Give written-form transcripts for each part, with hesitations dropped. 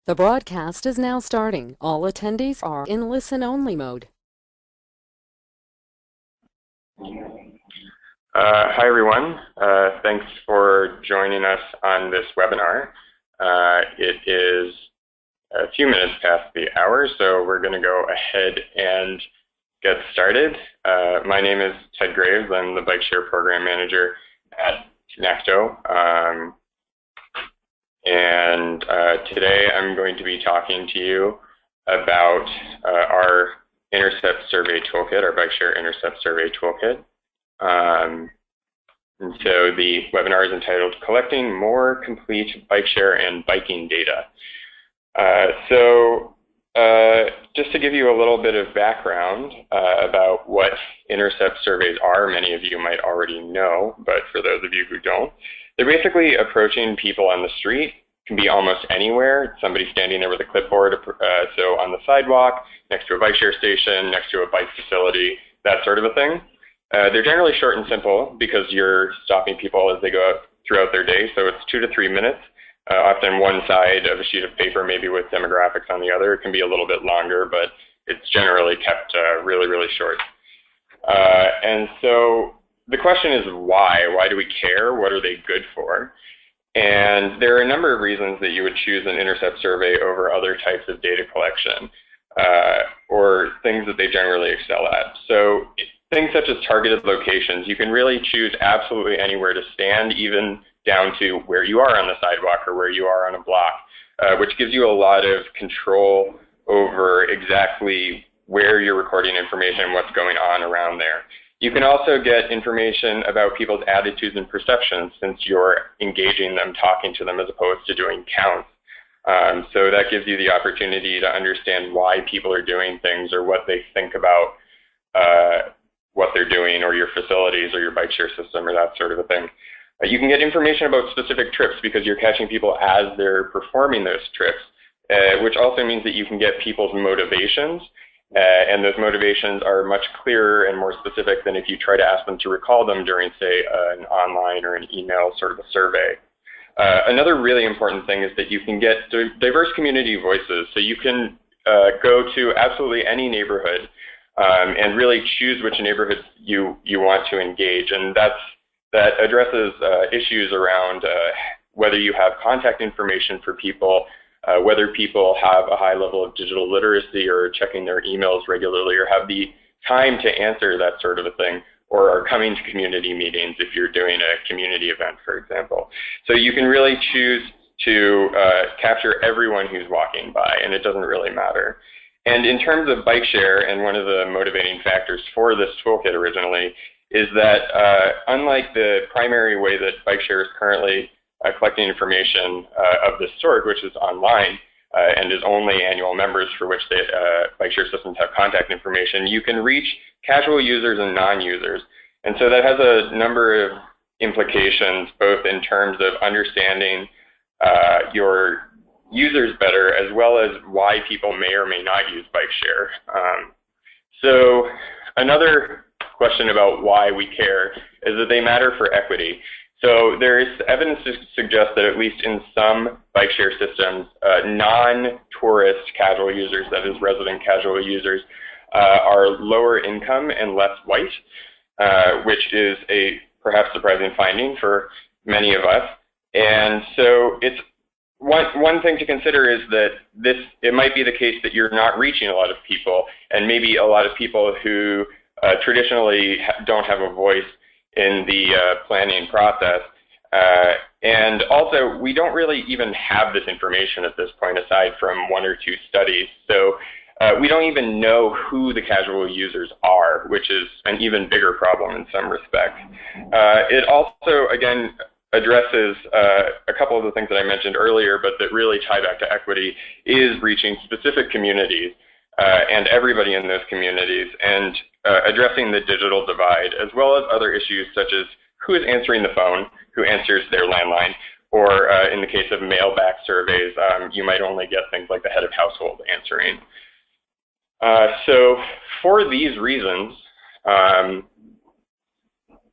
The broadcast is now starting. All attendees are in listen-only mode. Hi, everyone. Thanks for joining us on this webinar. It is a few minutes past the hour, so we're going to go ahead and get started. My name is Ted Graves. I'm the Bike Share Program Manager at NACTO. Today I'm going to be talking to you about our Intercept Survey Toolkit, our Bike Share Intercept Survey Toolkit. And so the webinar is entitled Collecting More Complete Bike Share and Biking Data. Just to give you a little bit of background about what intercept surveys are, many of you might already know, but for those of you who don't, they're basically approaching people on the street. Can be almost anywhere. Somebody standing there with a clipboard, so on the sidewalk, next to a bike share station, next to a bike facility, that sort of a thing. They're generally short and simple because you're stopping people as they go out throughout their day, so it's 2 to 3 minutes. Often one side of a sheet of paper, maybe with demographics on the other. It can be a little bit longer, but it's generally kept really, really short. And so the question is why? Why do we care? What are they good for? And there are a number of reasons that you would choose an intercept survey over other types of data collection or things that they generally excel at. So things such as targeted locations, you can really choose absolutely anywhere to stand, even down to where you are on the sidewalk or where you are on a block, which gives you a lot of control over exactly where you're recording information, what's going on around there. You can also get information about people's attitudes and perceptions since you're engaging them, talking to them, as opposed to doing counts. So that gives you the opportunity to understand why people are doing things or what they think about what they're doing or your facilities or your bike share system or that sort of a thing. You can get information about specific trips because you're catching people as they're performing those trips, which also means that you can get people's motivations. And those motivations are much clearer and more specific than if you try to ask them to recall them during, say, an online or an email sort of a survey. Another really important thing is that you can get diverse community voices. So you can go to absolutely any neighborhood and really choose which neighborhoods you want to engage. And that addresses issues around whether you have contact information for people, whether people have a high level of digital literacy or checking their emails regularly or have the time to answer that sort of a thing, or are coming to community meetings if you're doing a community event, for example. So you can really choose to capture everyone who's walking by, and it doesn't really matter. And in terms of bike share, and one of the motivating factors for this toolkit originally, is that unlike the primary way that bike share is currently collecting information of this sort, which is online and is only annual members for which the bike share systems have contact information, you can reach casual users and non-users. And so that has a number of implications, both in terms of understanding your users better, as well as why people may or may not use bike share. So another question about why we care is that they matter for equity. So there is evidence to suggest that at least in some bike share systems, non-tourist casual users, that is resident casual users, are lower income and less white, which is a perhaps surprising finding for many of us. And so it's one thing to consider is that it might be the case that you're not reaching a lot of people, and maybe a lot of people who traditionally don't have a voice in the planning process. And also, we don't really even have this information at this point aside from 1 or 2 studies. So we don't even know who the casual users are, which is an even bigger problem in some respects. It also, again, addresses a couple of the things that I mentioned earlier, but that really tie back to equity, is reaching specific communities and everybody in those communities, and addressing the digital divide, as well as other issues such as who is answering the phone, who answers their landline, or in the case of mail-back surveys, you might only get things like the head of household answering. So for these reasons,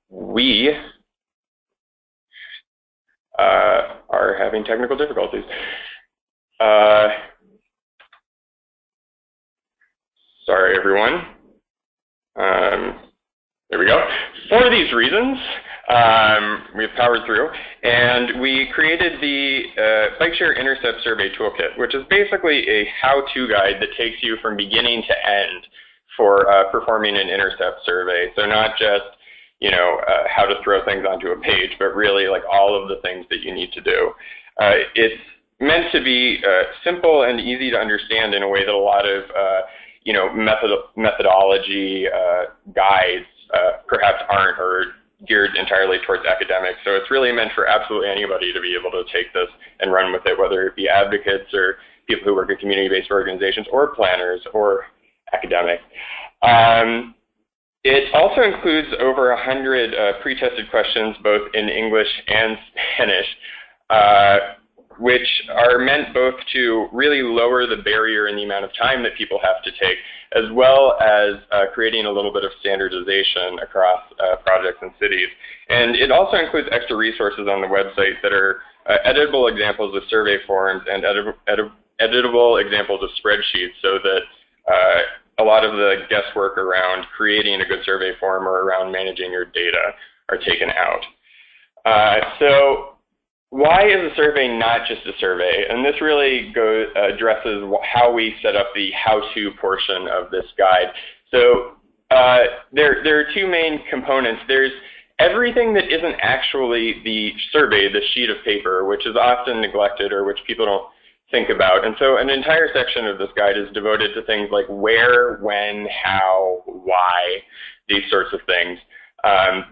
we are having technical difficulties. Sorry, everyone. There we go. For these reasons, we've powered through, and we created the Bike Share Intercept Survey Toolkit, which is basically a how-to guide that takes you from beginning to end for performing an intercept survey. So not just, you know, how to throw things onto a page, but really like all of the things that you need to do. It's meant to be simple and easy to understand in a way that a lot of you know, methodology guides perhaps aren't, or geared entirely towards academics. So it's really meant for absolutely anybody to be able to take this and run with it, whether it be advocates or people who work in community-based organizations or planners or academics. It also includes over 100 pre-tested questions, both in English and Spanish, which are meant both to really lower the barrier in the amount of time that people have to take, as well as creating a little bit of standardization across projects and cities. And it also includes extra resources on the website that are editable examples of survey forms and editable examples of spreadsheets, so that a lot of the guesswork around creating a good survey form or around managing your data are taken out. So why is a survey not just a survey? And this really addresses how we set up the how-to portion of this guide. So there are two main components. There's everything that isn't actually the survey, the sheet of paper, which is often neglected or which people don't think about. And so an entire section of this guide is devoted to things like where, when, how, why, these sorts of things.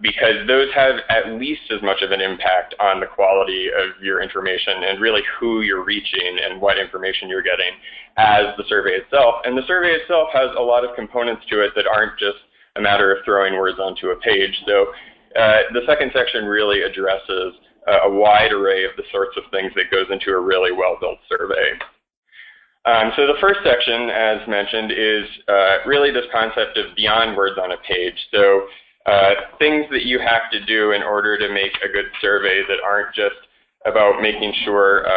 Because those have at least as much of an impact on the quality of your information and really who you're reaching and what information you're getting as the survey itself. And the survey itself has a lot of components to it that aren't just a matter of throwing words onto a page. So the second section really addresses a wide array of the sorts of things that goes into a really well-built survey. So the first section, as mentioned, is really this concept of beyond words on a page. So things that you have to do in order to make a good survey that aren't just about making sure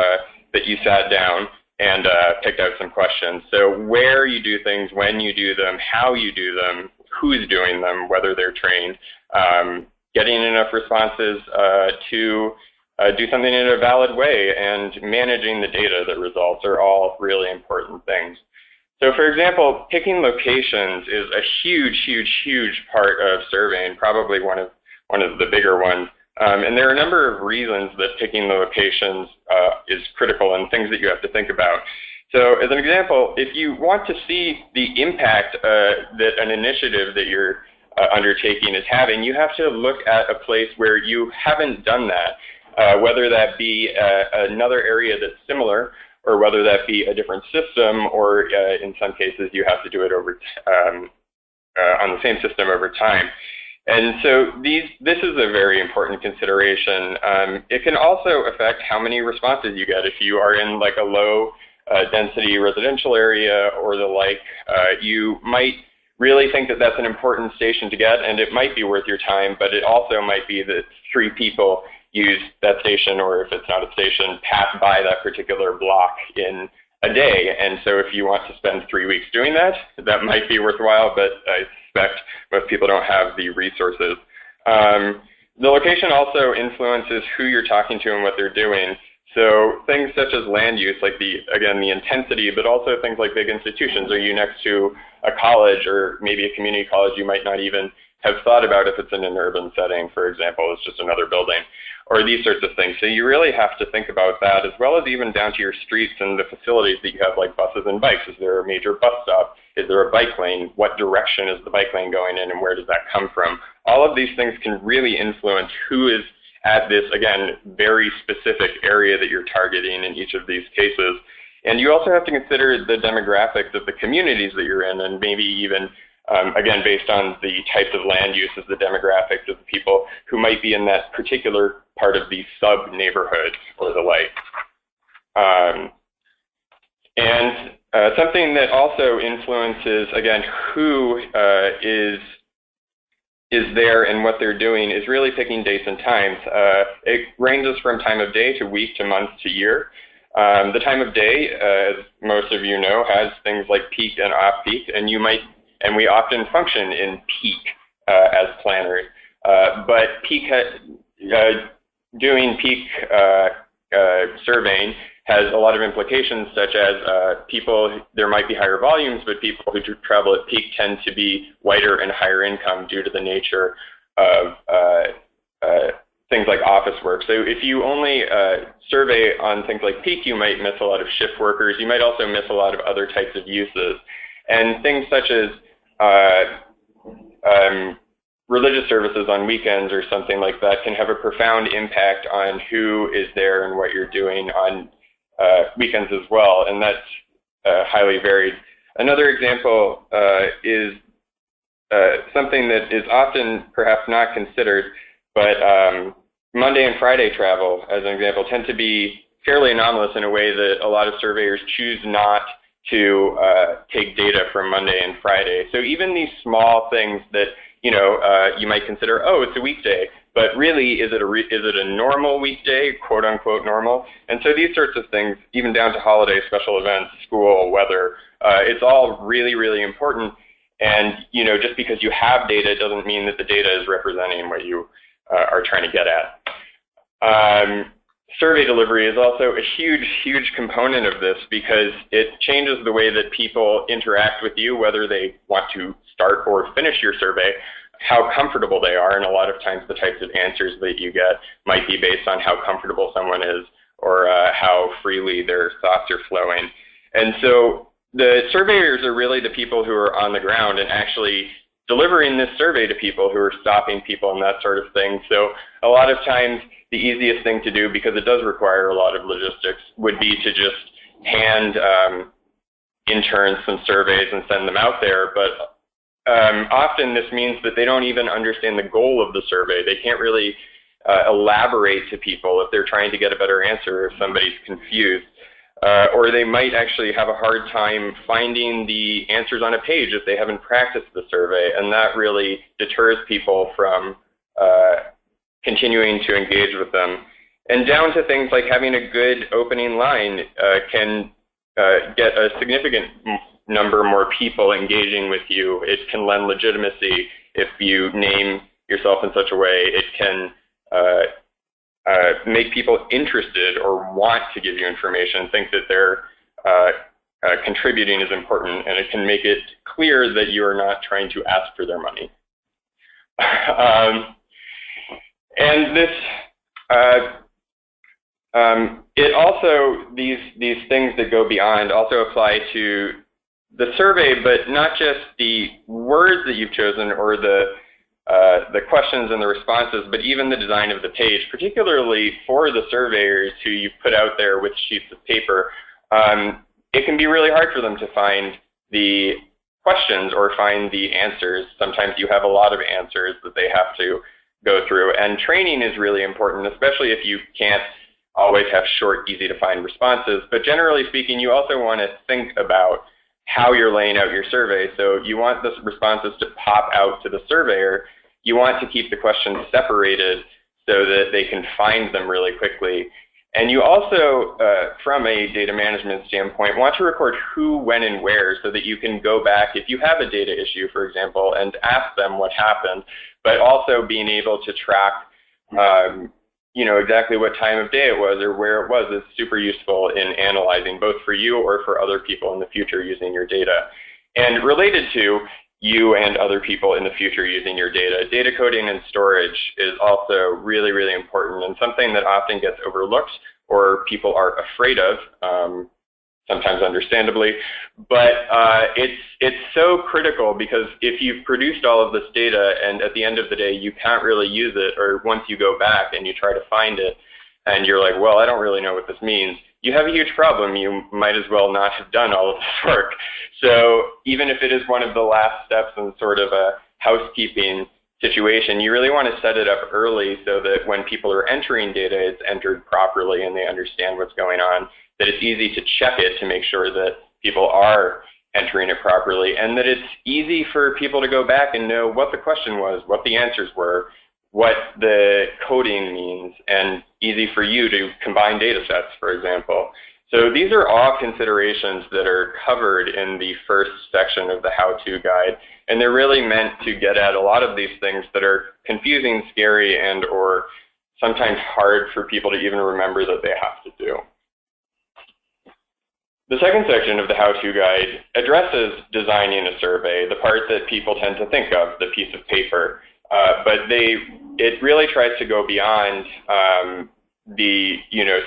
that you sat down and picked out some questions. So where you do things, when you do them, how you do them, who's doing them, whether they're trained, getting enough responses to do something in a valid way, and managing the data that results are all really important things. So for example, picking locations is a huge, huge, huge part of surveying, probably one of the bigger ones. And there are a number of reasons that picking the locations is critical and things that you have to think about. So as an example, if you want to see the impact that an initiative that you're undertaking is having, you have to look at a place where you haven't done that, whether that be another area that's similar, or whether that be a different system, or in some cases you have to do it over on the same system over time. And so this is a very important consideration. It can also affect how many responses you get. If you are in like a low density residential area or the like, you might really think that that's an important station to get, and it might be worth your time, but it also might be that 3 people use that station, or if it's not a station, pass by that particular block in a day. And so if you want to spend 3 weeks doing that, that might be worthwhile, but I suspect most people don't have the resources. The location also influences who you're talking to and what they're doing. So things such as land use, like again, the intensity, but also things like big institutions. Are you next to a college or maybe a community college you might not even have thought about if it's in an urban setting, for example, it's just another building, or these sorts of things. So you really have to think about that, as well as even down to your streets and the facilities that you have, like buses and bikes. Is there a major bus stop? Is there a bike lane? What direction is the bike lane going in, and where does that come from? All of these things can really influence who is at this, again, very specific area that you're targeting in each of these cases. And you also have to consider the demographics of the communities that you're in, and maybe even again, based on the types of land uses, the demographics of the people who might be in that particular part of the sub-neighborhood or the like. And something that also influences, again, who is there and what they're doing is really picking dates and times. It ranges from time of day to week to month to year. The time of day, as most of you know, has things like peak and off-peak, and we often function in peak as planners. But doing peak surveying has a lot of implications, such as there might be higher volumes, but people who travel at peak tend to be whiter and higher income due to the nature of things like office work. So if you only survey on things like peak, you might miss a lot of shift workers. You might also miss a lot of other types of uses. And things such as religious services on weekends or something like that can have a profound impact on who is there and what you're doing on weekends as well, and that's highly varied. Another example is something that is often perhaps not considered, but Monday and Friday travel, as an example, tend to be fairly anomalous in a way that a lot of surveyors choose not to take data from Monday and Friday. So even these small things that you might consider, oh, it's a weekday, but really, is it a normal weekday, quote unquote normal? And so these sorts of things, even down to holidays, special events, school, weather, it's all really, really important. And just because you have data doesn't mean that the data is representing what you are trying to get at. Survey delivery is also a huge, huge component of this because it changes the way that people interact with you, whether they want to start or finish your survey, how comfortable they are, and a lot of times the types of answers that you get might be based on how comfortable someone is or how freely their thoughts are flowing. And so the surveyors are really the people who are on the ground and actually delivering this survey to people who are stopping people and that sort of thing. So a lot of times the easiest thing to do, because it does require a lot of logistics, would be to just hand interns some surveys and send them out there. But often this means that they don't even understand the goal of the survey. They can't really elaborate to people if they're trying to get a better answer if somebody's confused. Or they might actually have a hard time finding the answers on a page if they haven't practiced the survey, and that really deters people from continuing to engage with them. And down to things like having a good opening line can get a significant number more people engaging with you. It can lend legitimacy if you name yourself in such a way. It can make people interested or want to give you information, think that they're contributing is important, and it can make it clear that you are not trying to ask for their money. And this, it also, these things that go beyond also apply to the survey, but not just the words that you've chosen or the questions and the responses, but even the design of the page, particularly for the surveyors who you've put out there with sheets of paper. It can be really hard for them to find the questions or find the answers. Sometimes you have a lot of answers that they have to go through, and training is really important, especially if you can't always have short, easy to find responses. But generally speaking, you also want to think about how you're laying out your survey. So you want the responses to pop out to the surveyor. You want to keep the questions separated so that they can find them really quickly. And you also, from a data management standpoint, want to record who, when, and where so that you can go back, if you have a data issue, for example, and ask them what happened, but also being able to track exactly what time of day it was or where it was is super useful in analyzing, both for you or for other people in the future using your data. And related to you and other people in the future using your data, data coding and storage is also really, really important and something that often gets overlooked or people are afraid of, sometimes understandably. But it's so critical because if you've produced all of this data and at the end of the day you can't really use it, or once you go back and you try to find it and you're like, well, I don't really know what this means, you have a huge problem. You might as well not have done all of this work. So even if it is one of the last steps in sort of a housekeeping situation, you really want to set it up early so that when people are entering data, it's entered properly and they understand what's going on, that it's easy to check it to make sure that people are entering it properly, and that it's easy for people to go back and know what the question was, what the answers were, what the coding means, and easy for you to combine data sets, for example. So these are all considerations that are covered in the first section of the how-to guide, and they're really meant to get at a lot of these things that are confusing, scary, and or sometimes hard for people to even remember that they have to do. The second section of the how-to guide addresses designing a survey, the part that people tend to think of, the piece of paper, but it really tries to go beyond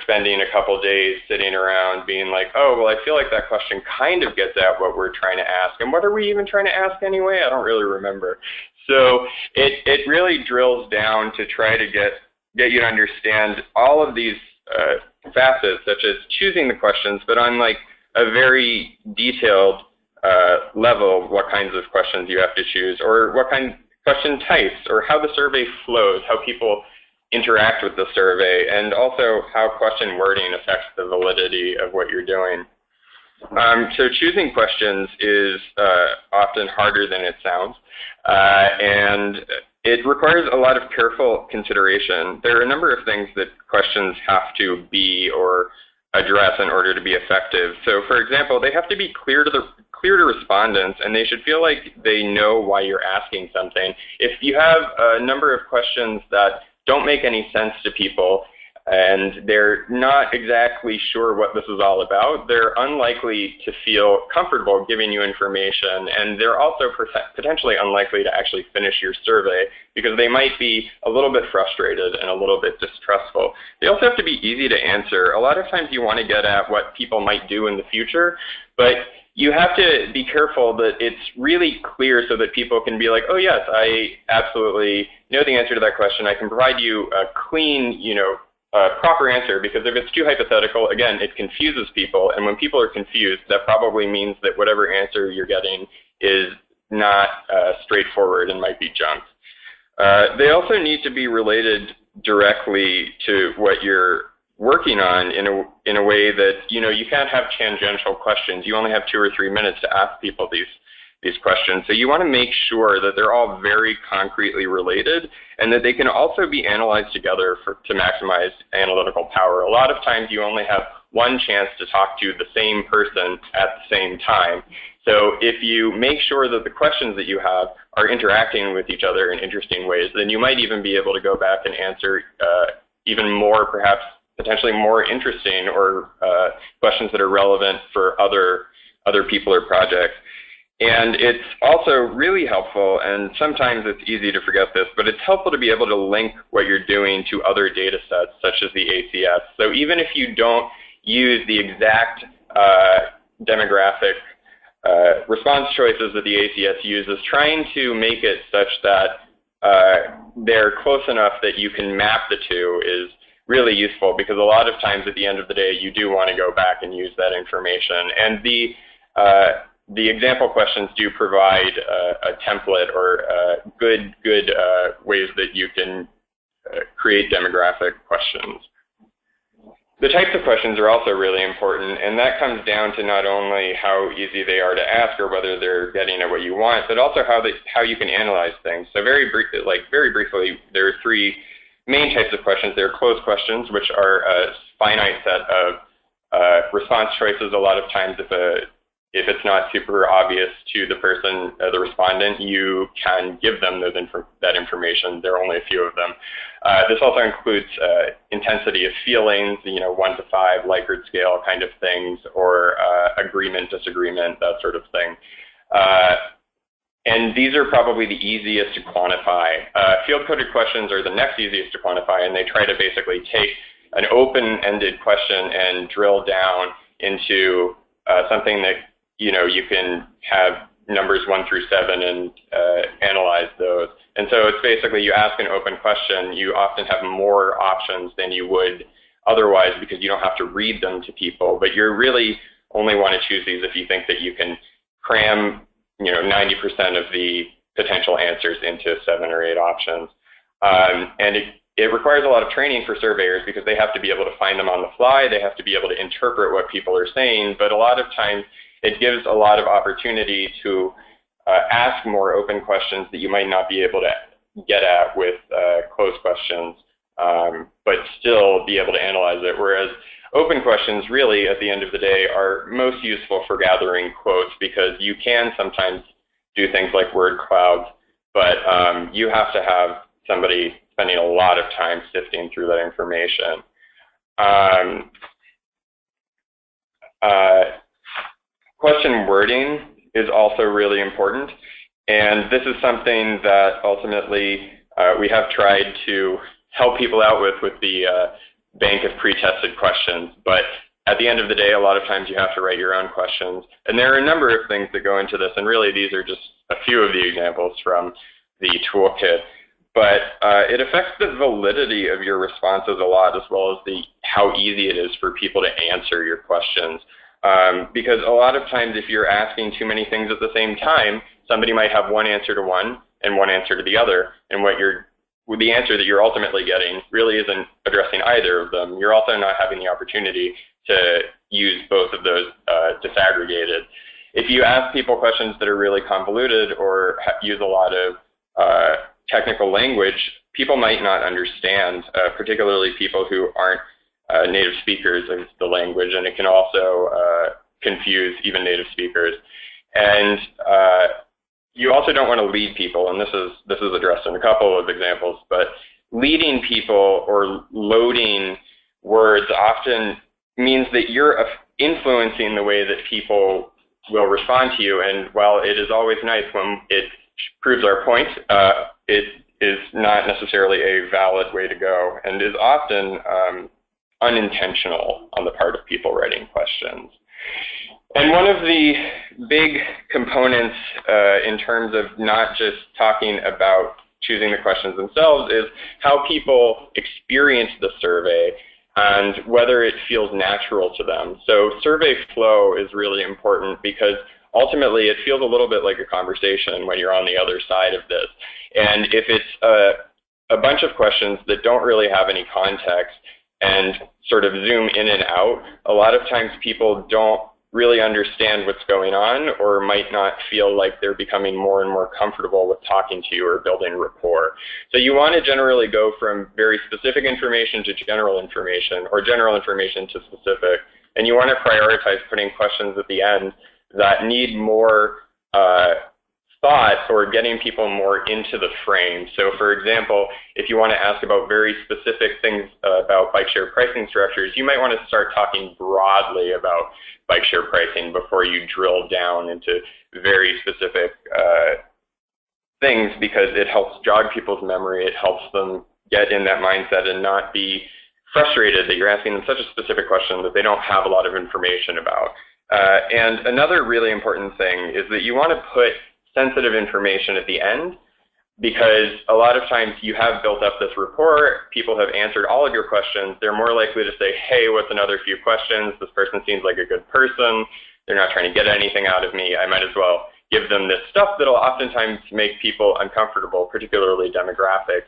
spending a couple days sitting around being like, oh, well, I feel like that question kind of gets at what we're trying to ask. And what are we even trying to ask anyway? I don't really remember. So it really drills down to try to get you to understand all of these facets, such as choosing the questions, but on like a very detailed level, what kinds of questions you have to choose, or what kind of question types, or how the survey flows, how people interact with the survey, and also how question wording affects the validity of what you're doing. So choosing questions is often harder than it sounds, and it requires a lot of careful consideration. There are a number of things that questions have to be or address in order to be effective. So for example, they have to be clear to respondents, and they should feel like they know why you're asking something. If you have a number of questions that don't make any sense to people, and they're not exactly sure what this is all about, they're unlikely to feel comfortable giving you information, and they're also potentially unlikely to actually finish your survey because they might be a little bit frustrated and a little bit distrustful. They also have to be easy to answer. A lot of times you want to get at what people might do in the future, but you have to be careful that it's really clear so that people can be like, oh yes, I absolutely know the answer to that question. I can provide you a clean, proper answer, because if it's too hypothetical, again, it confuses people, and when people are confused, that probably means that whatever answer you're getting is not straightforward and might be junk. They also need to be related directly to what you're working on in a way that, you can't have tangential questions. You only have 2 or 3 minutes to ask people these questions. So you want to make sure that they're all very concretely related and that they can also be analyzed together to maximize analytical power. A lot of times you only have one chance to talk to the same person at the same time. So if you make sure that the questions that you have are interacting with each other in interesting ways, then you might even be able to go back and answer even more, perhaps potentially more interesting or questions that are relevant for other people or projects. And it's also really helpful, and sometimes it's easy to forget this, but it's helpful to be able to link what you're doing to other data sets, such as the ACS. So even if you don't use the exact demographic response choices that the ACS uses, trying to make it such that they're close enough that you can map the two is really useful, because a lot of times at the end of the day, you do want to go back and use that information. And the example questions do provide a template or good ways that you can create demographic questions. The types of questions are also really important, and that comes down to not only how easy they are to ask or whether they're getting at what you want, but also how you can analyze things. So very briefly, there are 3 main types of questions. There are closed questions, which are a finite set of response choices. A lot of times if it's not super obvious to the person, the respondent, you can give them that information. There are only a few of them. This also includes intensity of feelings, 1 to 5, Likert scale kind of things, or agreement, disagreement, that sort of thing. And these are probably the easiest to quantify. Field-coded questions are the next easiest to quantify, and they try to basically take an open-ended question and drill down into something that you can have numbers 1 through 7 and analyze those. And so it's basically, you ask an open question, you often have more options than you would otherwise, because you don't have to read them to people, but you really only want to choose these if you think that you can cram 90% of the potential answers into 7 or 8 options. And it requires a lot of training for surveyors, because they have to be able to find them on the fly, they have to be able to interpret what people are saying, but a lot of times it gives a lot of opportunity to ask more open questions that you might not be able to get at with closed questions, but still be able to analyze it. Whereas open questions really at the end of the day are most useful for gathering quotes, because you can sometimes do things like word clouds, but you have to have somebody spending a lot of time sifting through that information. Question wording is also really important, and this is something that ultimately we have tried to help people out with the bank of pre-tested questions. But at the end of the day, a lot of times you have to write your own questions, and there are a number of things that go into this, and really these are just a few of the examples from the toolkit. But it affects the validity of your responses a lot, as well as how easy it is for people to answer your questions. Because a lot of times if you're asking too many things at the same time, somebody might have one answer to one and one answer to the other, and the answer that you're ultimately getting really isn't addressing either of them. You're also not having the opportunity to use both of those disaggregated. If you ask people questions that are really convoluted or use a lot of technical language, people might not understand, particularly people who aren't native speakers of the language, and it can also confuse even native speakers. And you also don't want to lead people, and this is addressed in a couple of examples, but leading people or loading words often means that you're influencing the way that people will respond to you. And while it is always nice when it proves our point, it is not necessarily a valid way to go, and is often unintentional on the part of people writing questions. And one of the big components in terms of not just talking about choosing the questions themselves is how people experience the survey and whether it feels natural to them. So survey flow is really important, because ultimately it feels a little bit like a conversation when you're on the other side of this. And if it's a bunch of questions that don't really have any context and sort of zoom in and out, a lot of times people don't really understand what's going on, or might not feel like they're becoming more and more comfortable with talking to you or building rapport. So you want to generally go from very specific information to general information, or general information to specific. And you want to prioritize putting questions at the end that need more thought, or getting people more into the frame. So for example, if you want to ask about very specific things about bike share pricing structures, you might want to start talking broadly about bike share pricing before you drill down into very specific things, because it helps jog people's memory. It helps them get in that mindset and not be frustrated that you're asking them such a specific question that they don't have a lot of information about. And another really important thing is that you want to put sensitive information at the end, because a lot of times you have built up this rapport, people have answered all of your questions, they're more likely to say, hey, what's another few questions? This person seems like a good person, they're not trying to get anything out of me, I might as well give them this stuff that'll oftentimes make people uncomfortable, particularly demographics.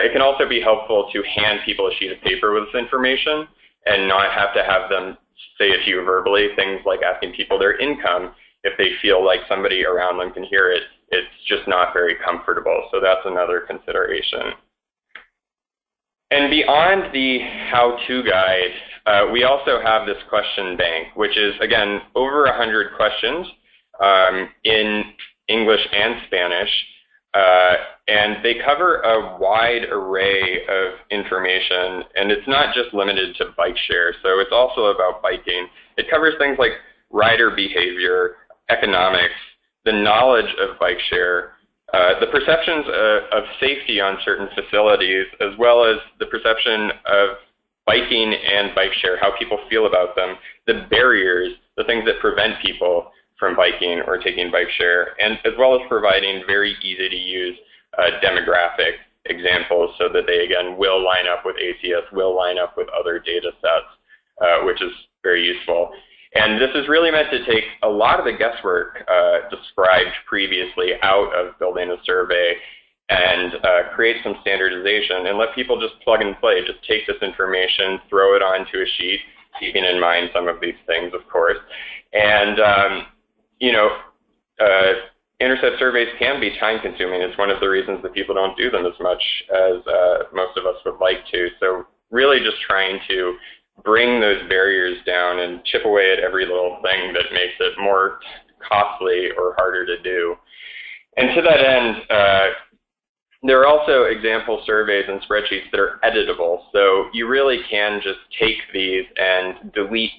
It can also be helpful to hand people a sheet of paper with this information and not have to have them say it to you verbally, things like asking people their income. If they feel like somebody around them can hear it, it's just not very comfortable. So that's another consideration. And beyond the how-to guide, we also have this question bank, which is, again, over 100 questions in English and Spanish. And they cover a wide array of information, and it's not just limited to bike share. So it's also about biking. It covers things like rider behavior, economics, the knowledge of bike share, the perceptions of safety on certain facilities, as well as the perception of biking and bike share, how people feel about them, the barriers, the things that prevent people from biking or taking bike share, and as well as providing very easy to use demographic examples so that they, again, will line up with ACS, will line up with other data sets, which is very useful. And this is really meant to take a lot of the guesswork described previously out of building a survey and create some standardization and let people just plug and play, just take this information, throw it onto a sheet, keeping in mind some of these things, of course. And, Intercept surveys can be time consuming. It's one of the reasons that people don't do them as much as most of us would like to. So really just trying to bring those barriers down and chip away at every little thing that makes it more costly or harder to do. And to that end, there are also example surveys and spreadsheets that are editable. So you really can just take these and delete,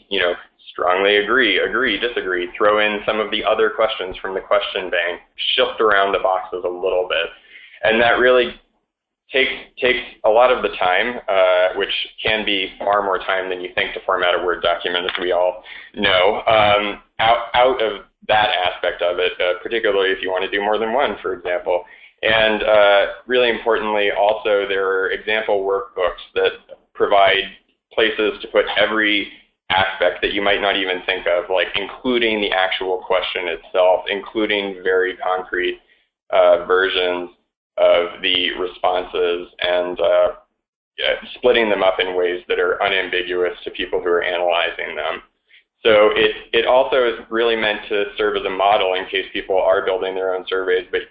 strongly agree, agree, disagree, throw in some of the other questions from the question bank, shift around the boxes a little bit. And that really takes a lot of the time, which can be far more time than you think to format a Word document, as we all know, out of that aspect of it, particularly if you want to do more than one, for example. And really importantly, also, there are example workbooks that provide places to put every aspect that you might not even think of, like including the actual question itself, including very concrete versions of the responses, and splitting them up in ways that are unambiguous to people who are analyzing them. So it also is really meant to serve as a model in case people are building their own surveys, but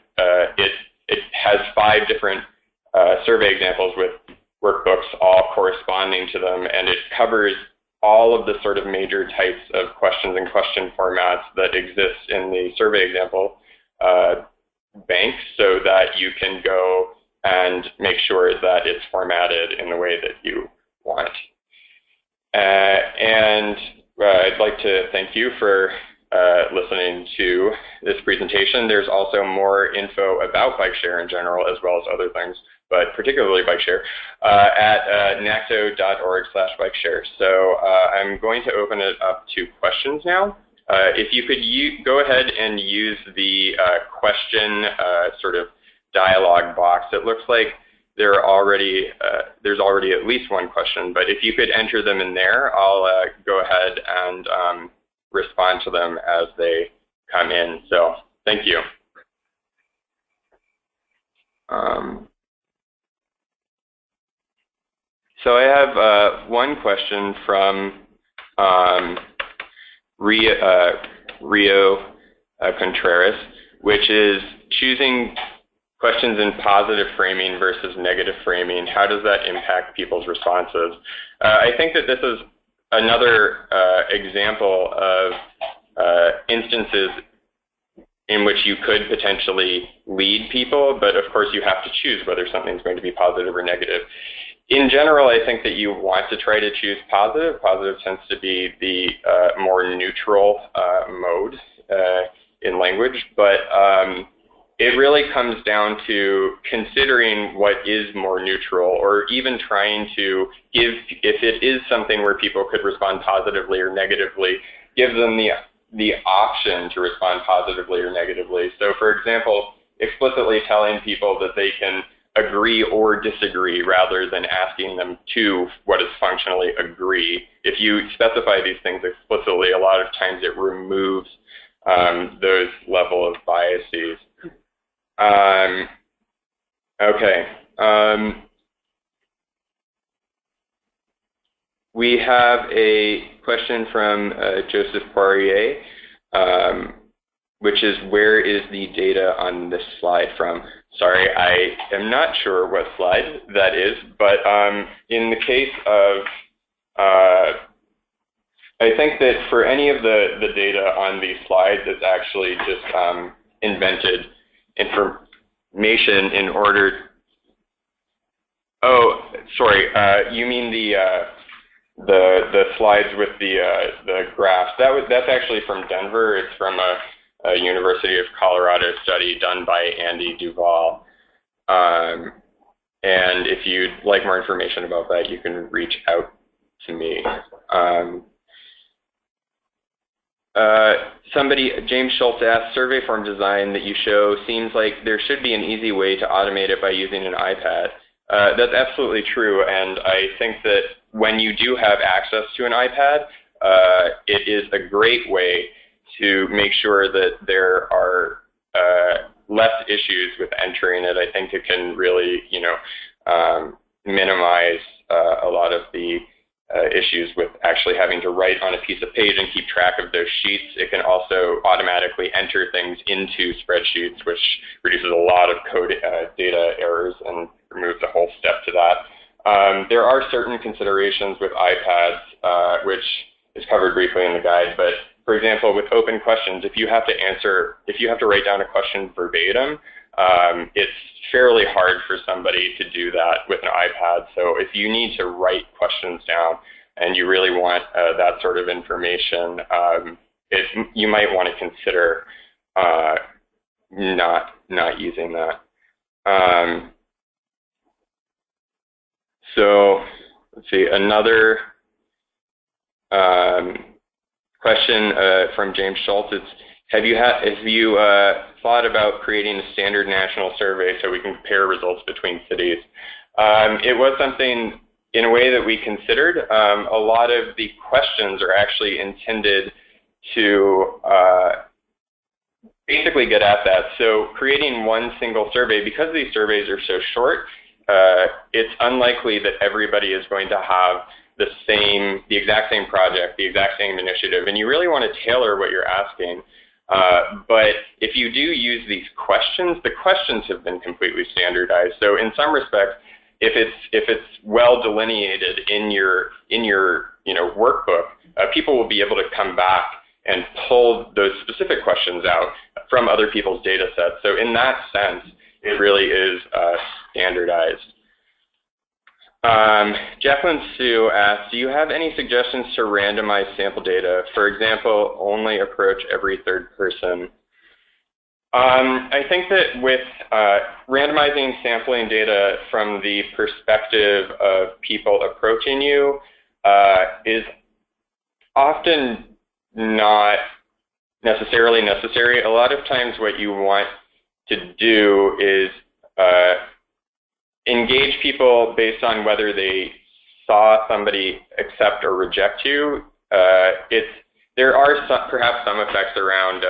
it has 5 different survey examples with workbooks all corresponding to them, and it covers all of the sort of major types of questions and question formats that exist in the survey example bank, so that you can go and make sure that it's formatted in the way that you want. And I'd like to thank you for listening to this presentation. There's also more info about BikeShare in general, as well as other things, but particularly BikeShare, at nacto.org/BikeShare. So I'm going to open it up to questions now. If you could go ahead and use the question sort of dialog box. It looks like there's already at least one question, but if you could enter them in there, I'll go ahead and respond to them as they come in. So thank you. So I have one question from Rio Contreras, which is choosing questions in positive framing versus negative framing. How does that impact people's responses? I think that this is another example of instances in which you could potentially lead people, but of course you have to choose whether something's going to be positive or negative. In general, I think that you want to try to choose positive. Positive tends to be the more neutral mode in language, but it really comes down to considering what is more neutral, or even trying to give, if it is something where people could respond positively or negatively, give them the option to respond positively or negatively. So for example, explicitly telling people that they can agree or disagree rather than asking them to what is functionally agree. If you specify these things explicitly, a lot of times it removes those level of biases. Okay. We have a question from Joseph Poirier, which is, where is the data on this slide from? Sorry, I am not sure what slide that is, but in the case of, I think that for any of the data on these slides, it's actually just invented information in order. Oh, sorry. You mean the slides with the graphs? That's actually from Denver. It's from a University of Colorado study done by Andy Duval. And if you'd like more information about that, you can reach out to me. James Schultz asked, survey form design that you show seems like there should be an easy way to automate it by using an iPad. That's absolutely true, and I think that when you do have access to an iPad, it is a great way to make sure that there are less issues with entering it. I think it can really, minimize a lot of the issues with actually having to write on a piece of page and keep track of those sheets. It can also automatically enter things into spreadsheets, which reduces a lot of code data errors and removes a whole step to that. There are certain considerations with iPads which is covered briefly in the guide. But for example, with open questions, if you have to write down a question verbatim, it's fairly hard for somebody to do that with an iPad. So if you need to write questions down and you really want that sort of information, you might want to consider not using that. So let's see, another question from James Schultz is, have you thought about creating a standard national survey so we can compare results between cities? It was something in a way that we considered. A lot of the questions are actually intended to basically get at that. So creating one single survey, because these surveys are so short, it's unlikely that everybody is going to have the exact same project, the exact same initiative, and you really want to tailor what you're asking. But if you do use these questions, the questions have been completely standardized. So in some respects, if it's well delineated in your workbook, people will be able to come back and pull those specific questions out from other people's data sets. So in that sense, it really is standardized. Jacqueline Sue asks, do you have any suggestions to randomize sample data? For example, only approach every third person. I think that with randomizing sampling data from the perspective of people approaching you is often not necessarily necessary. A lot of times what you want to do is engage people based on whether they saw somebody accept or reject you. There are perhaps some effects around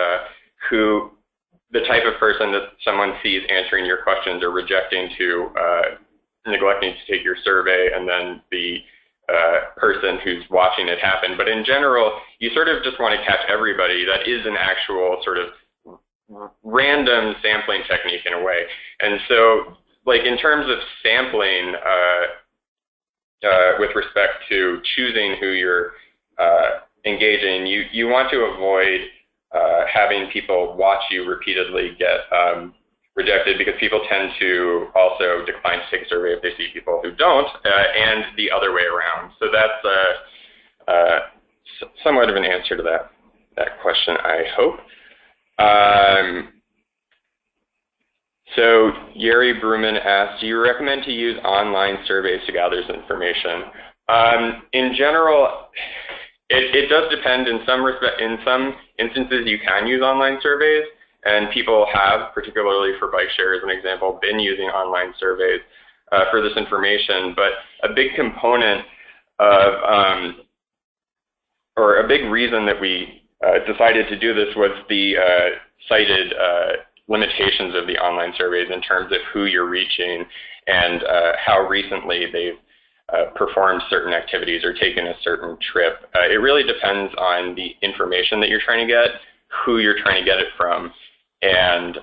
the type of person that someone sees answering your questions or rejecting to neglecting to take your survey, and then the person who's watching it happen. But in general, you sort of just want to catch everybody. That is an actual sort of random sampling technique in a way. And so, like in terms of sampling, with respect to choosing who you're engaging, you want to avoid having people watch you repeatedly get rejected, because people tend to also decline to take a survey if they see people who don't, and the other way around. So that's somewhat of an answer to that question, I hope. So Yuri Bruman asked, do you recommend to use online surveys to gather this information? In general, it does depend. In some instances, you can use online surveys, and people have, particularly for bike share as an example, been using online surveys for this information. But a big component of, or a big reason that we decided to do this was the cited limitations of the online surveys in terms of who you're reaching and how recently they've performed certain activities or taken a certain trip. It really depends on the information that you're trying to get, who you're trying to get it from, and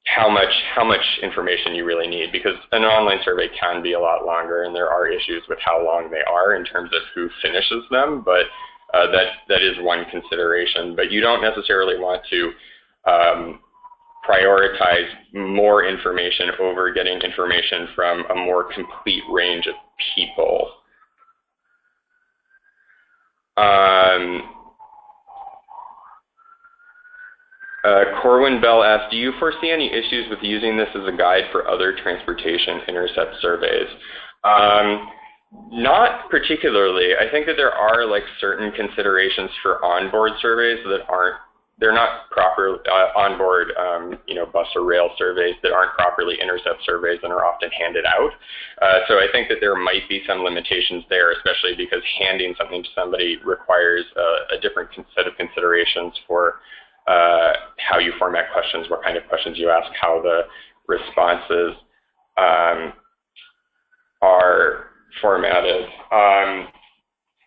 how much information you really need, because an online survey can be a lot longer, and there are issues with how long they are in terms of who finishes them, but that is one consideration. But you don't necessarily want to prioritize more information over getting information from a more complete range of people. Corwin Bell asked, do you foresee any issues with using this as a guide for other transportation intercept surveys? Not particularly. I think that there are like certain considerations for onboard surveys that they're not proper onboard, bus or rail surveys that aren't properly intercept surveys and are often handed out. So I think that there might be some limitations there, especially because handing something to somebody requires a different set of considerations for how you format questions, what kind of questions you ask, how the responses are formatted.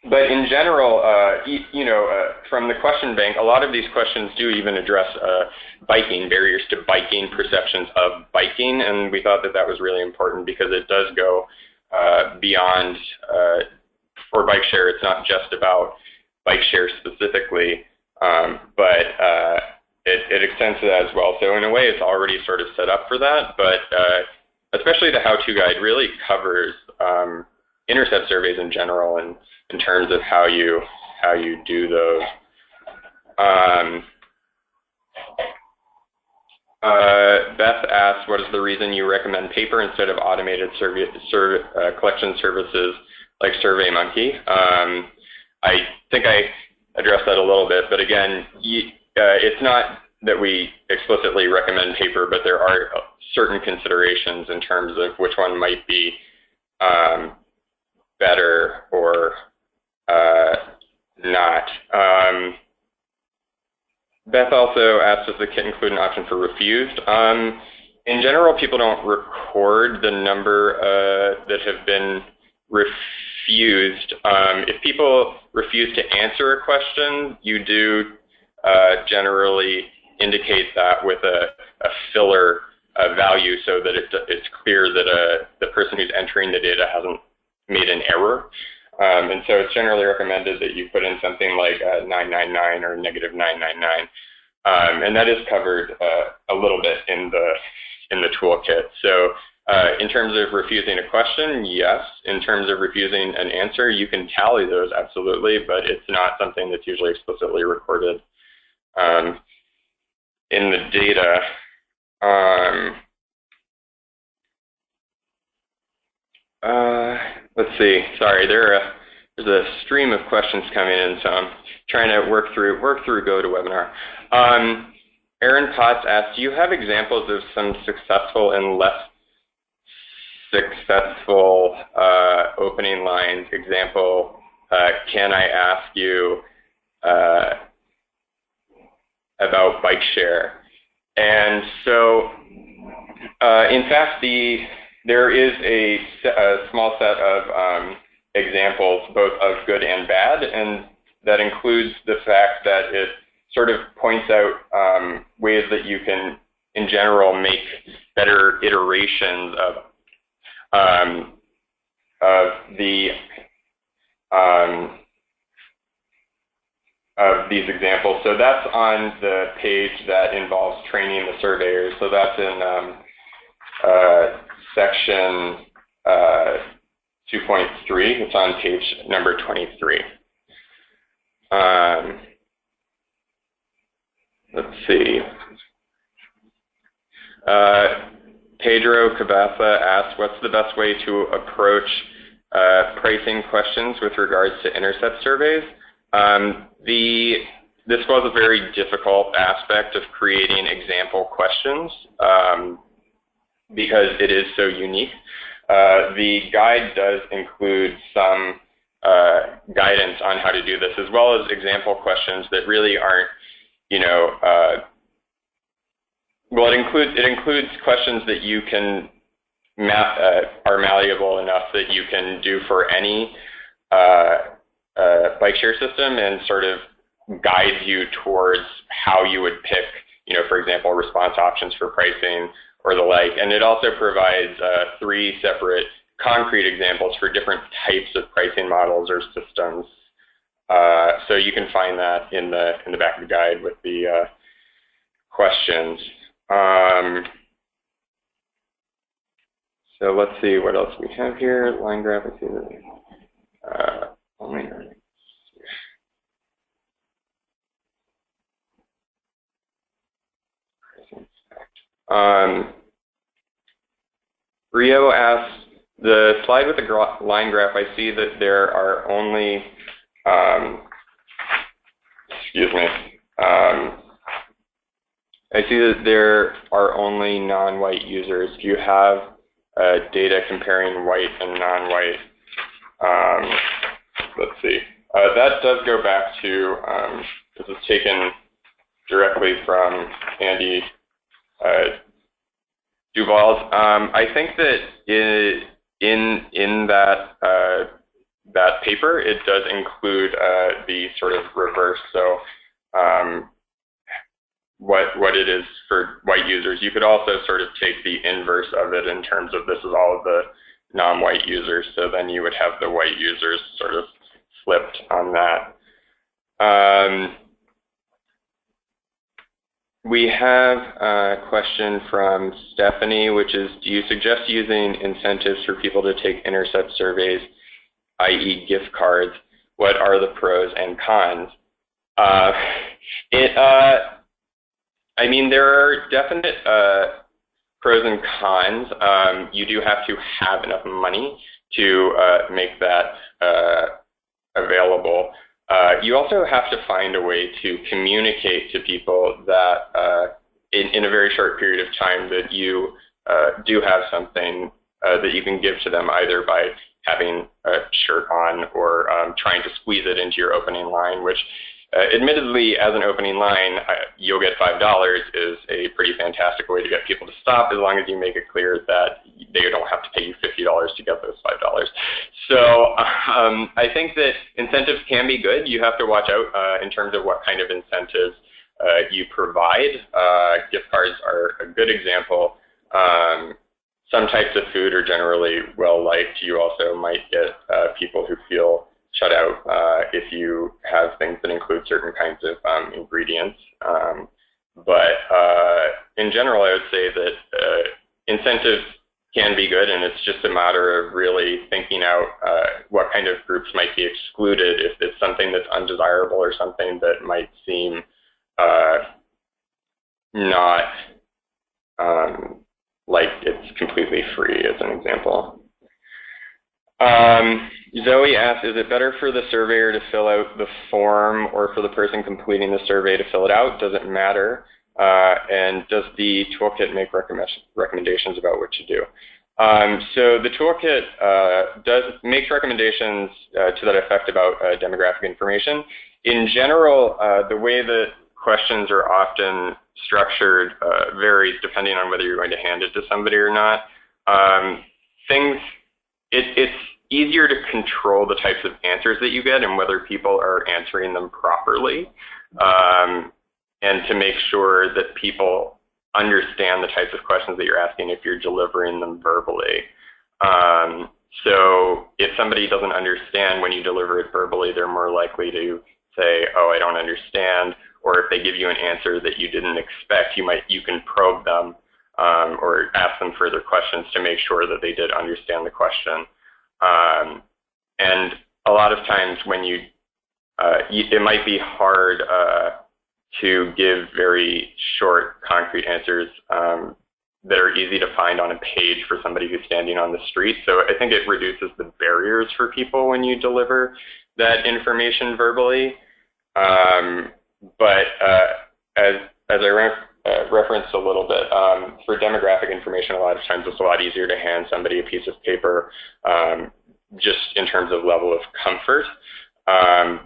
But in general, from the question bank, a lot of these questions do even address biking, barriers to biking, perceptions of biking, and we thought that that was really important because it does go beyond for bike share, it's not just about bike share specifically, but it extends to that as well. So in a way, it's already sort of set up for that, but especially the how-to guide really covers Intercept surveys in general and in terms of how you do those. Beth asks, what is the reason you recommend paper instead of automated collection services like SurveyMonkey? I think I addressed that a little bit, but again, it's not that we explicitly recommend paper, but there are certain considerations in terms of which one might be better or not. Beth also asked, does the kit include an option for refused? In general, people don't record the number that have been refused. If people refuse to answer a question, you do generally indicate that with a filler value so that it's clear that the person who's entering the data hasn't made an error. And so it's generally recommended that you put in something like 999 or -999. And that is covered a little bit in the toolkit. So in terms of refusing a question, yes. In terms of refusing an answer, you can tally those, absolutely, but it's not something that's usually explicitly recorded in the data. Let's see. Sorry, there's a stream of questions coming in, so I'm trying to work through GoToWebinar. Aaron Potts asked, do you have examples of some successful and less successful opening lines? Example, can I ask you about bike share? And so, in fact, there is a small set of examples, both of good and bad, and that includes the fact that it sort of points out ways that you can, in general, make better iterations of these examples. So that's on the page that involves training the surveyors. So that's in section 2.3. It's on page number 23. Let's see. Pedro Cabasa asks, what's the best way to approach pricing questions with regards to Intercept surveys? This was a very difficult aspect of creating example questions because it is so unique. The guide does include some guidance on how to do this, as well as example questions that really aren't, well, it includes questions that you can are malleable enough that you can do for any bike share system and sort of guide you towards how you would pick, for example, response options for pricing or the like. And it also provides 3 separate concrete examples for different types of pricing models or systems. So you can find that in the back of the guide with the questions. So let's see what else we have here. Line graphics. Only Rio asks, the slide with the line graph, I see that there are only, excuse me, I see that there are only non-white users. Do you have data comparing white and non-white? Let's see. That does go back to, this is taken directly from Andy Duval's. I think that in that paper, it does include the sort of reverse. So what it is for white users. You could also sort of take the inverse of it in terms of this is all of the non-white users. So then you would have the white users sort of flipped on that. We have a question from Stephanie, which is, do you suggest using incentives for people to take Intercept surveys, i.e. gift cards? What are the pros and cons? I mean, there are definite pros and cons. You do have to have enough money to make that available. You also have to find a way to communicate to people that in a very short period of time that you do have something that you can give to them, either by having a shirt on or trying to squeeze it into your opening line, which admittedly, as an opening line, you'll get $5 is a pretty fantastic way to get people to stop, as long as you make it clear that they don't have to pay you $50 to get those $5. So I think that incentives can be good. You have to watch out in terms of what kind of incentives you provide. Gift cards are a good example. Some types of food are generally well liked. You also might get people who feel shut out if you have things that include certain kinds of ingredients. But in general, I would say that incentives can be good, and it's just a matter of really thinking out what kind of groups might be excluded if it's something that's undesirable or something that might seem not like it's completely free, as an example. Zoe asks, is it better for the surveyor to fill out the form or for the person completing the survey to fill it out? Does it matter? And does the toolkit make recommendations about what to do? So the toolkit makes recommendations to that effect about demographic information. In general, the way that questions are often structured varies depending on whether you're going to hand it to somebody or not. It's easier to control the types of answers that you get and whether people are answering them properly, and to make sure that people understand the types of questions that you're asking if you're delivering them verbally. So if somebody doesn't understand when you deliver it verbally, they're more likely to say, oh, I don't understand. Or if they give you an answer that you didn't expect, you can probe them or ask them further questions to make sure that they did understand the question. And a lot of times when it might be hard to give very short, concrete answers that are easy to find on a page for somebody who's standing on the street. So I think it reduces the barriers for people when you deliver that information verbally. But as I referenced a little bit, for demographic information, a lot of times it's a lot easier to hand somebody a piece of paper just in terms of level of comfort.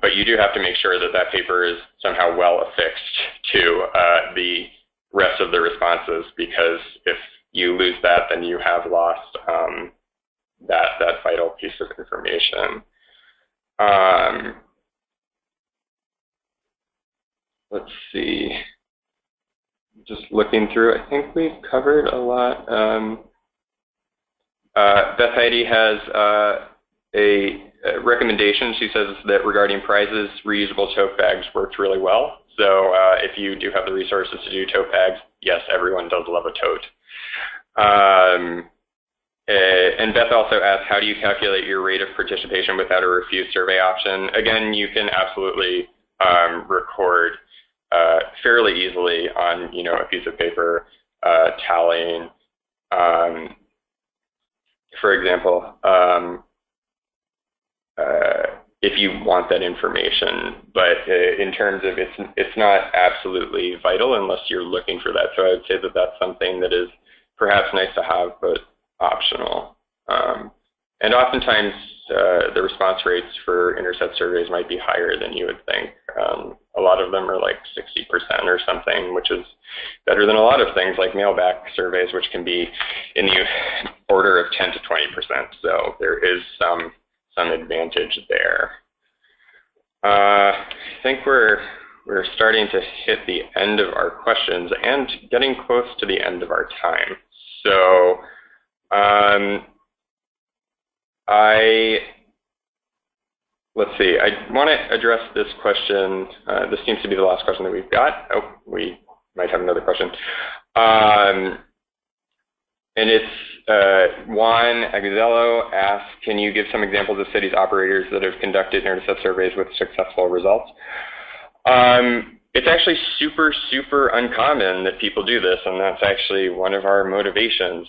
But you do have to make sure that that paper is somehow well affixed to the rest of the responses, because if you lose that, then you have lost that vital piece of information. Let's see. Just looking through, I think we've covered a lot. Beth Heidi has a recommendation. She says that regarding prizes, reusable tote bags worked really well. So if you do have the resources to do tote bags, yes, everyone does love a tote. And Beth also asked, how do you calculate your rate of participation without a refuse survey option? Again, you can absolutely record fairly easily on a piece of paper, tallying, for example, if you want that information. But in terms of it's not absolutely vital unless you're looking for that. So I would say that that's something that is perhaps nice to have, but optional. And oftentimes the response rates for Intercept surveys might be higher than you would think. A lot of them are like 60% or something, which is better than a lot of things like mailback surveys, which can be in the order of 10 to 20%. So there is some advantage there. I think we're starting to hit the end of our questions and getting close to the end of our time. So let's see. I want to address this question. This seems to be the last question that we've got. Oh, we might have another question. And it's Juan Aguzello asks, can you give some examples of cities operators that have conducted Intercept surveys with successful results? It's actually super, super uncommon that people do this, and that's actually one of our motivations.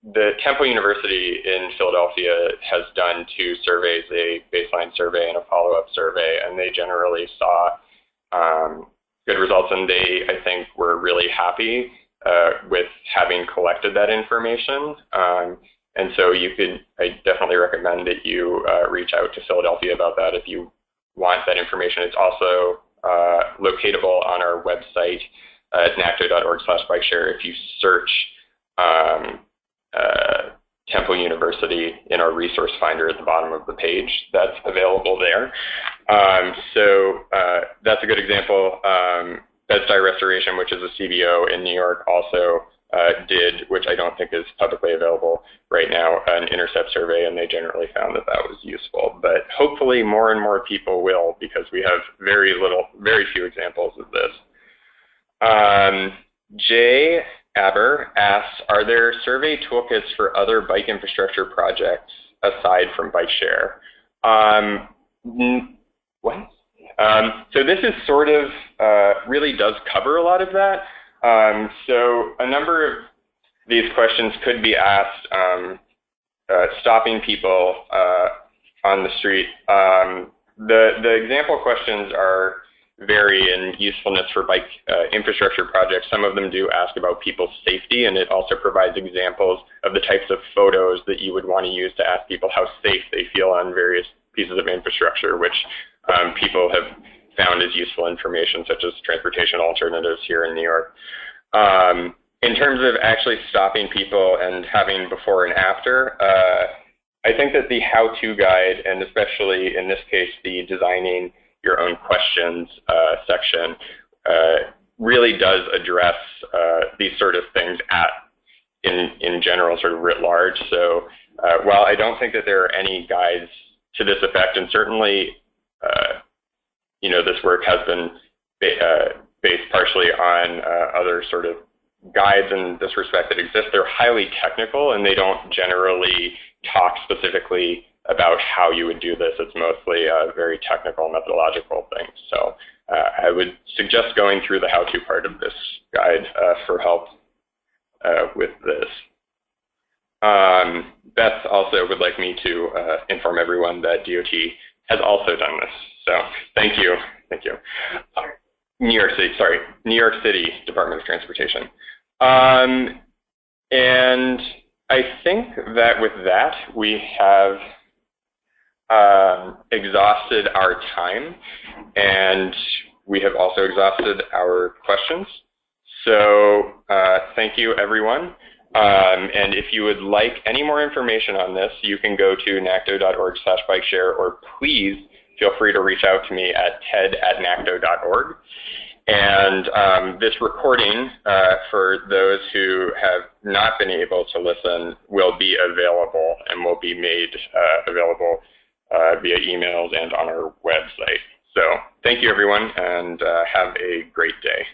The Temple University in Philadelphia has done 2 surveys, a baseline survey and a follow-up survey, and they generally saw good results, and they, I think, were really happy with having collected that information. And so I definitely recommend that you reach out to Philadelphia about that if you want that information. It's also locatable on our website at nacto.org/bikeshare. If you search Temple University in our resource finder at the bottom of the page, that's available there. So that's a good example. Bed Stuy Restoration, which is a CBO in New York, also did, which I don't think is publicly available right now, an Intercept survey, and they generally found that that was useful. But hopefully more and more people will, because we have very few examples of this. Jay Aber asks, are there survey toolkits for other bike infrastructure projects aside from BikeShare? What? So this is sort of, really does cover a lot of that. So a number of these questions could be asked stopping people on the street. The example questions vary in usefulness for bike infrastructure projects. Some of them do ask about people's safety, and it also provides examples of the types of photos that you would want to use to ask people how safe they feel on various pieces of infrastructure, which people have found as useful information, such as transportation alternatives here in New York. In terms of actually stopping people and having before and after, I think that the how-to guide, and especially in this case, the designing your own questions section, really does address these sort of things in general, sort of writ large. So while I don't think that there are any guides to this effect, and certainly this work has been based partially on other sort of guides in this respect that exist, they're highly technical, and they don't generally talk specifically about how you would do this. It's mostly very technical methodological things. So I would suggest going through the how-to part of this guide for help with this. Beth also would like me to inform everyone that DOT has also done this. So thank you. New York City Department of Transportation. And I think that with that, we have exhausted our time, and we have also exhausted our questions. So thank you, everyone. And if you would like any more information on this, you can go to nacto.org/bikeshare, or please feel free to reach out to me at ted@nacto.org. And this recording, for those who have not been able to listen, will be available and will be made available via emails and on our website. So thank you, everyone, and have a great day.